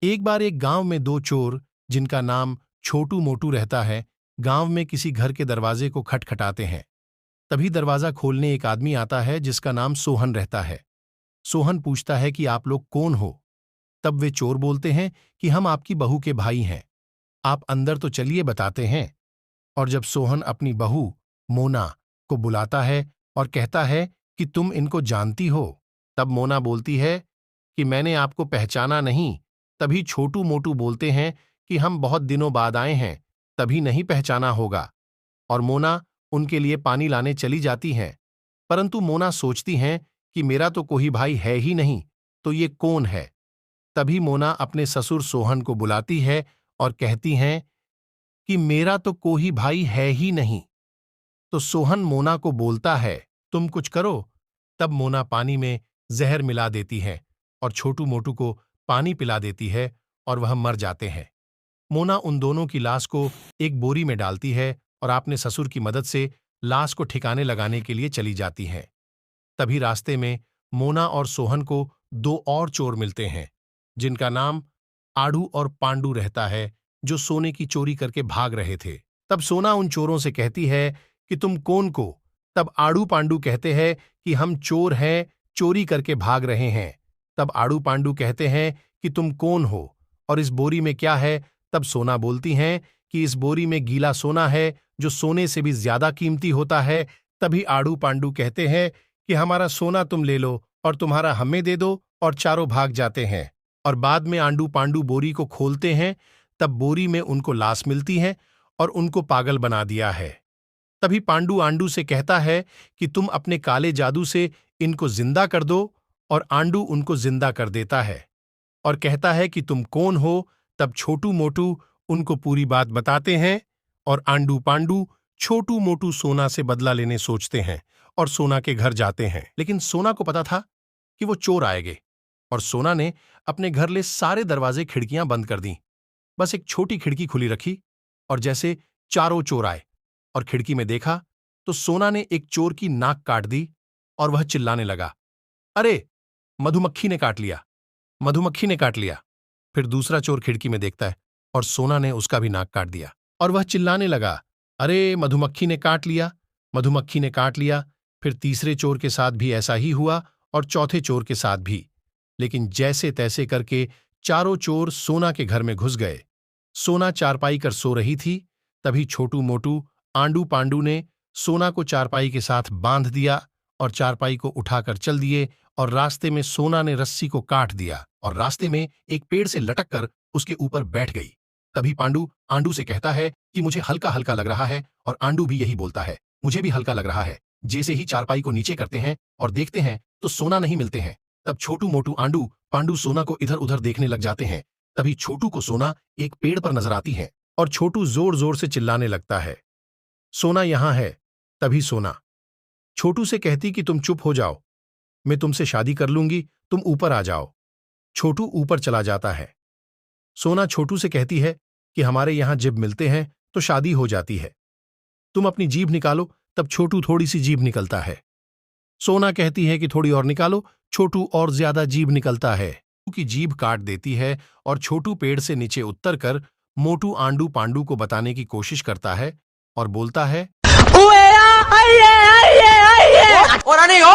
एक बार एक गांव में दो चोर, जिनका नाम छोटू मोटू रहता है, गांव में किसी घर के दरवाजे को खटखटाते हैं। तभी दरवाजा खोलने एक आदमी आता है जिसका नाम सोहन रहता है। सोहन पूछता है कि आप लोग कौन हो? तब वे चोर बोलते हैं कि हम आपकी बहू के भाई हैं। आप अंदर तो चलिए, बताते हैं। और जब सोहन अपनी बहू मोना को बुलाता है और कहता है कि तुम इनको जानती हो, तब मोना बोलती है कि मैंने आपको पहचाना नहीं। तभी छोटू मोटू बोलते हैं कि हम बहुत दिनों बाद आए हैं, तभी नहीं पहचाना होगा। और मोना उनके लिए पानी लाने चली जाती हैं। परंतु मोना सोचती हैं कि मेरा तो कोई भाई है ही नहीं, तो ये कौन है? तभी मोना अपने ससुर सोहन को बुलाती है और कहती हैं कि मेरा तो कोई भाई है ही नहीं। तो सोहन मोना को बोलता है, तुम कुछ करो। तब मोना पानी में जहर मिला देती है और छोटू मोटू को पानी पिला देती है और वह मर जाते हैं। मोना उन दोनों की लाश को एक बोरी में डालती है और अपने ससुर की मदद से लाश को ठिकाने लगाने के लिए चली जाती है। तभी रास्ते में मोना और सोहन को दो और चोर मिलते हैं, जिनका नाम आड़ू और पांडू रहता है, जो सोने की चोरी करके भाग रहे थे। तब सोना उन चोरों से कहती है कि तुम कौन को? तब आड़ू पांडू कहते हैं कि हम चोर हैं, चोरी करके भाग रहे हैं। तब आड़ू पांडू कहते हैं कि तुम कौन हो और इस बोरी में क्या है? तब सोना बोलती हैं कि इस बोरी में गीला सोना है, जो सोने से भी ज्यादा कीमती होता है। तभी आड़ू पांडू कहते हैं कि हमारा सोना तुम ले लो और तुम्हारा हमें दे दो, और चारों भाग जाते हैं। और बाद में आंडू पांडू बोरी को खोलते हैं, तब बोरी में उनको लाश मिलती है और उनको पागल बना दिया है। तभी पांडू आंडू से कहता है कि तुम अपने काले जादू से इनको जिंदा कर दो, और आंडू उनको जिंदा कर देता है और कहता है कि तुम कौन हो। तब छोटू मोटू उनको पूरी बात बताते हैं और आंडू पांडू छोटू मोटू सोना से बदला लेने सोचते हैं और सोना के घर जाते हैं। लेकिन सोना को पता था कि वो चोर आएंगे, और सोना ने अपने घर ले सारे दरवाजे खिड़कियां बंद कर दी। बस एक छोटी खिड़की खुली रखी, और जैसे चारों चोर आए और खिड़की में देखा, तो सोना ने एक चोर की नाक काट दी और वह चिल्लाने लगा, अरे मधुमक्खी ने काट लिया, मधुमक्खी ने काट लिया। फिर दूसरा चोर खिड़की में देखता है और सोना ने उसका भी नाक काट दिया, और वह चिल्लाने लगा, अरे मधुमक्खी ने काट लिया, मधुमक्खी ने काट लिया। फिर तीसरे चोर के साथ भी ऐसा ही हुआ और चौथे चोर के साथ भी। लेकिन जैसे तैसे करके चारों चोर सोना के घर में घुस गए। सोना चारपाई कर सो रही थी। तभी छोटू मोटू आंडू पांडू ने सोना को चारपाई के साथ बांध दिया और चारपाई को उठाकर चल दिए, और रास्ते में सोना ने रस्सी को काट दिया और रास्ते में एक पेड़ से लटक कर उसके ऊपर बैठ गई। तभी पांडू आंडू से कहता है कि मुझे हल्का हल्का लग रहा है, और आंडू भी यही बोलता है, मुझे भी हल्का लग रहा है। जैसे ही चारपाई को नीचे करते हैं और देखते हैं तो सोना नहीं मिलते हैं। तब छोटू मोटू आंडू पांडू सोना को इधर उधर देखने लग जाते हैं। तभी छोटू को सोना एक पेड़ पर नजर आती है और छोटू जोर जोर से चिल्लाने लगता है, सोना यहां है। तभी सोना छोटू से कहती कि तुम चुप हो जाओ, मैं तुमसे शादी कर लूंगी, तुम ऊपर आ जाओ। छोटू ऊपर चला जाता है। सोना छोटू से कहती है कि हमारे यहां जब मिलते हैं तो शादी हो जाती है, तुम अपनी जीभ निकालो। तब छोटू थोड़ी सी जीभ निकलता है। सोना कहती है कि थोड़ी और निकालो। छोटू और ज्यादा जीभ निकलता है, क्योंकि जीभ काट देती है, और छोटू पेड़ से नीचे उतर कर मोटू आंडू पांडू को बताने की कोशिश करता है और बोलता है, Ora, नहीं हो?